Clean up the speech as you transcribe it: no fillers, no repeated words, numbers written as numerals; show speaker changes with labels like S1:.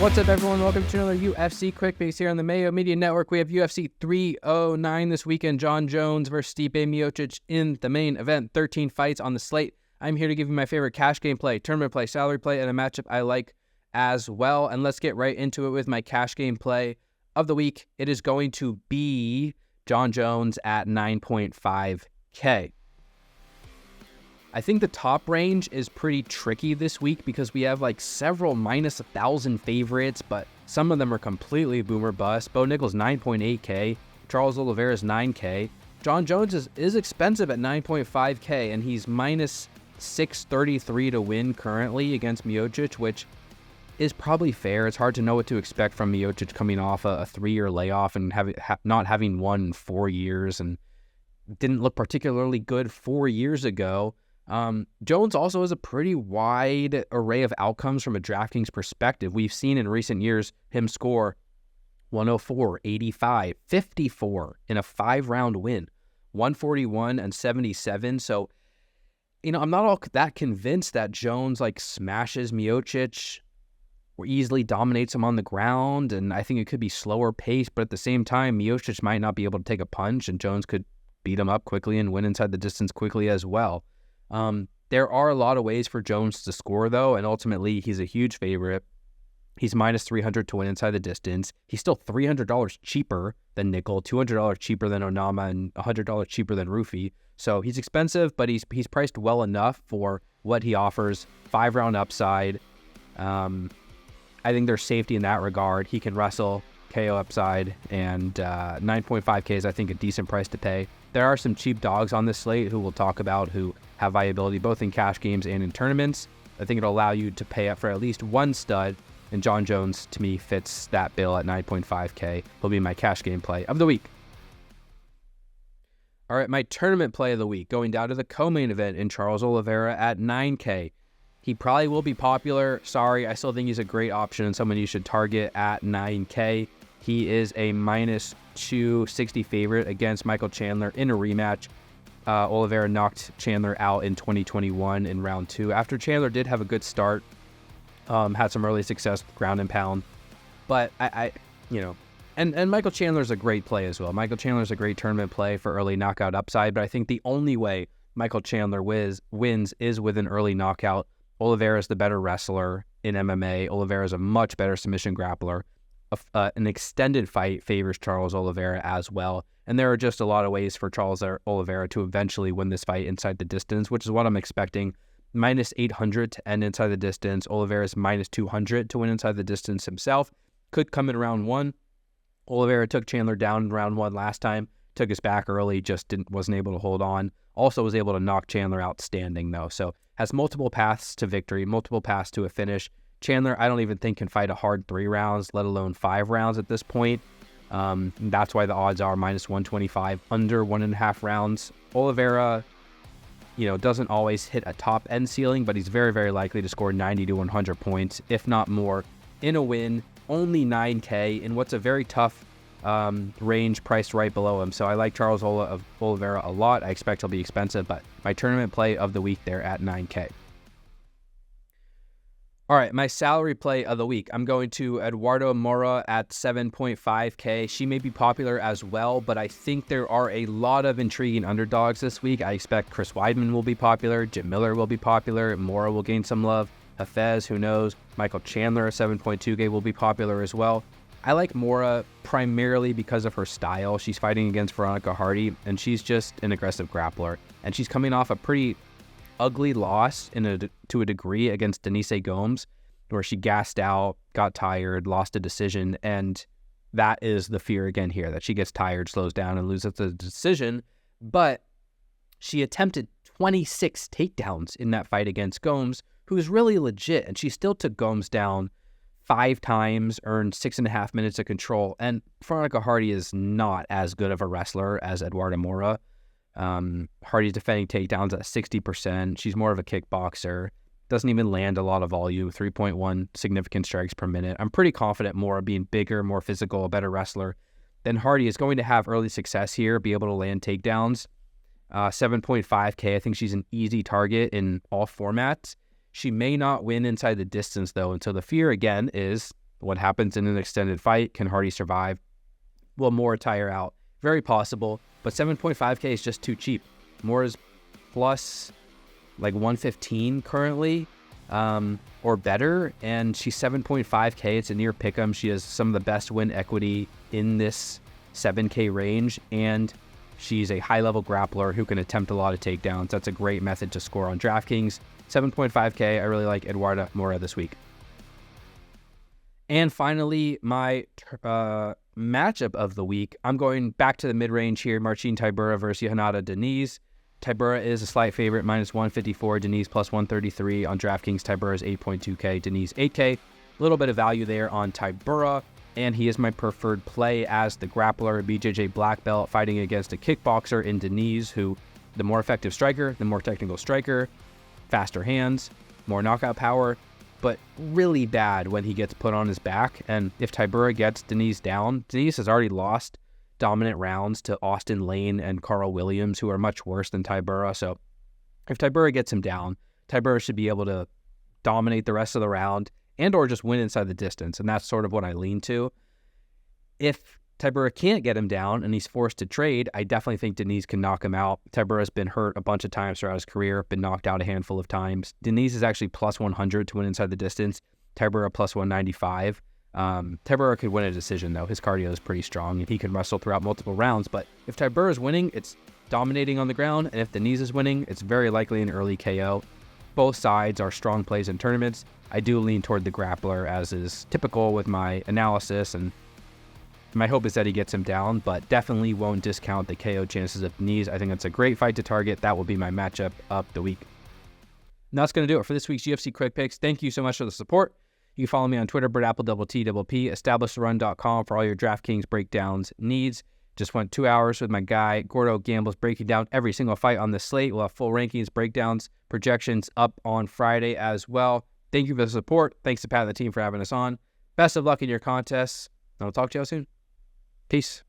S1: What's up, everyone? Welcome to another UFC Quick Picks here on the Mayo Media Network. We have UFC 309 this weekend. Jon Jones versus Stipe Miocic in the main event. 13 fights on the slate. I'm here to give you my favorite cash game play, tournament play, salary play, and a matchup I like as well. And let's get right into it with my cash game play of the week. It is going to be Jon Jones at 9.5K. I think the top range is pretty tricky this week because we have like several minus 1,000 favorites, but some of them are completely boomer bust. Bo Nickal's 9.8K, Charles Oliveira's 9K. Jon Jones is expensive at 9.5K, and he's minus 633 to win currently against Miocic, which is probably fair. It's hard to know what to expect from Miocic coming off a 3-year layoff and not having won in 4 years, and didn't look particularly good 4 years ago. Jones also has a pretty wide array of outcomes from a DraftKings perspective. We've seen in recent years him score 104, 85, 54 in a 5-round win, 141 and 77. So, I'm not all that convinced that Jones smashes Miocic or easily dominates him on the ground. And I think it could be slower paced, but at the same time, Miocic might not be able to take a punch, and Jones could beat him up quickly and win inside the distance quickly as well. There are a lot of ways for Jones to score, though, and ultimately he's a huge favorite. He's minus 300 to win inside the distance. He's still $300 cheaper than Nickel, $200 cheaper than Onama, and $100 cheaper than Rufi. So he's expensive, but he's priced well enough for what he offers. 5-round upside. I think there's safety in that regard. He can wrestle, KO upside, and 9.5K is, I think, a decent price to pay. There are some cheap dogs on this slate who we'll talk about who have viability both in cash games and in tournaments. I think it'll allow you to pay up for at least one stud, and Jon Jones, to me, fits that bill at 9.5K. He'll be my cash game play of the week. All right, my tournament play of the week, going down to the co-main event in Charles Oliveira at 9K. He probably will be popular. Sorry, I still think he's a great option and someone you should target at 9K. He is a minus 260 favorite against Michael Chandler in a rematch. Oliveira knocked Chandler out in 2021 in round 2. After Chandler did have a good start, had some early success with ground and pound. But and Michael Chandler's a great play as well. Michael Chandler's a great tournament play for early knockout upside, but I think the only way Michael Chandler wins is with an early knockout. Oliveira is the better wrestler in MMA. Oliveira is a much better submission grappler. An extended fight favors Charles Oliveira as well. And there are just a lot of ways for Charles Oliveira to eventually win this fight inside the distance, which is what I'm expecting. Minus 800 to end inside the distance. Oliveira's minus 200 to win inside the distance himself. Could come in round 1. Oliveira took Chandler down in round 1 last time. Took us back early, just wasn't able to hold on. Also was able to knock Chandler out standing, though. So has multiple paths to victory, multiple paths to a finish. Chandler, I don't even think can fight a hard 3 rounds, let alone 5 rounds at this point. That's why the odds are minus 125, under 1.5 rounds. Oliveira, doesn't always hit a top end ceiling, but he's very, very likely to score 90 to 100 points, if not more, in a win. Only 9K in what's a very tough range priced right below him. So I like Charles Oliveira a lot. I expect he'll be expensive, but my tournament play of the week there at 9K. All right, my salary play of the week. I'm going to Eduardo Mora at 7.5K. She may be popular as well, but I think there are a lot of intriguing underdogs this week. I expect Chris Weidman will be popular. Jim Miller will be popular. Mora will gain some love. Hafez, who knows? Michael Chandler at 7.2K will be popular as well. I like Mora primarily because of her style. She's fighting against Veronica Hardy, and she's just an aggressive grappler. And she's coming off a pretty ugly loss to a degree against Denise Gomes, where she gassed out, got tired, lost a decision, and that is the fear again here, that she gets tired, slows down, and loses the decision. But she attempted 26 takedowns in that fight against Gomes, who's really legit, and she still took Gomes down 5 times, earned 6.5 minutes of control, and Veronica Hardy is not as good of a wrestler as Eduardo Mora. Hardy's defending takedowns at 60%. She's more of a kickboxer. Doesn't even land a lot of volume, 3.1 significant strikes per minute. I'm pretty confident Mora, being bigger, more physical, a better wrestler than Hardy, is going to have early success here, be able to land takedowns. 7.5K, I think she's an easy target in all formats. She may not win inside the distance, though, and so the fear, again, is What happens in an extended fight? Can Hardy survive? Will Moore tire out? Very possible, but 7.5K is just too cheap. Moore is plus like 115 currently, or better, and she's 7.5K. It's a near pick'em. She has some of the best win equity in this 7K range, and she's a high-level grappler who can attempt a lot of takedowns. That's a great method to score on DraftKings. 7.5K, I really like Eduarda Moura this week. And finally, my matchup of the week, I'm going back to the mid-range here. Marcin Tybura versus Johanna Diniz. Tybura is a slight favorite, minus 154. Diniz plus 133 on DraftKings. Tybura is 8.2K. Diniz 8K. A little bit of value there on Tybura. And he is my preferred play as the grappler, BJJ black belt, fighting against a kickboxer in Diniz, who the more effective striker, the more technical striker, faster hands, more knockout power, but really bad when he gets put on his back. And if Tybura gets Diniz down, Diniz has already lost dominant rounds to Austin Lane and Carl Williams, who are much worse than Tybura. So if Tybura gets him down, Tybura should be able to dominate the rest of the round and or just win inside the distance. And that's sort of what I lean to. If Tybura can't get him down and he's forced to trade, I definitely think Diniz can knock him out. Tybura's been hurt a bunch of times throughout his career, been knocked out a handful of times. Diniz is actually plus 100 to win inside the distance. Tybura plus 195. Tybura could win a decision, though. His cardio is pretty strong, and he can wrestle throughout multiple rounds. But if Tybura is winning, it's dominating on the ground. And if Diniz is winning, it's very likely an early KO. Both sides are strong plays in tournaments. I do lean toward the grappler, as is typical with my analysis, and my hope is that he gets him down, but definitely won't discount the KO chances of Diniz. I think that's a great fight to target. That will be my matchup of the week. And that's going to do it for this week's UFC Quick Picks. Thank you so much for the support. You can follow me on Twitter, BertApple, EstablishTheRun.com for all your DraftKings breakdowns needs. Just went 2 hours with my guy, Gordo Gambles, breaking down every single fight on the slate. We'll have full rankings, breakdowns, projections up on Friday as well. Thank you for the support. Thanks to Pat and the team for having us on. Best of luck in your contests. And I'll talk to you all soon. Peace.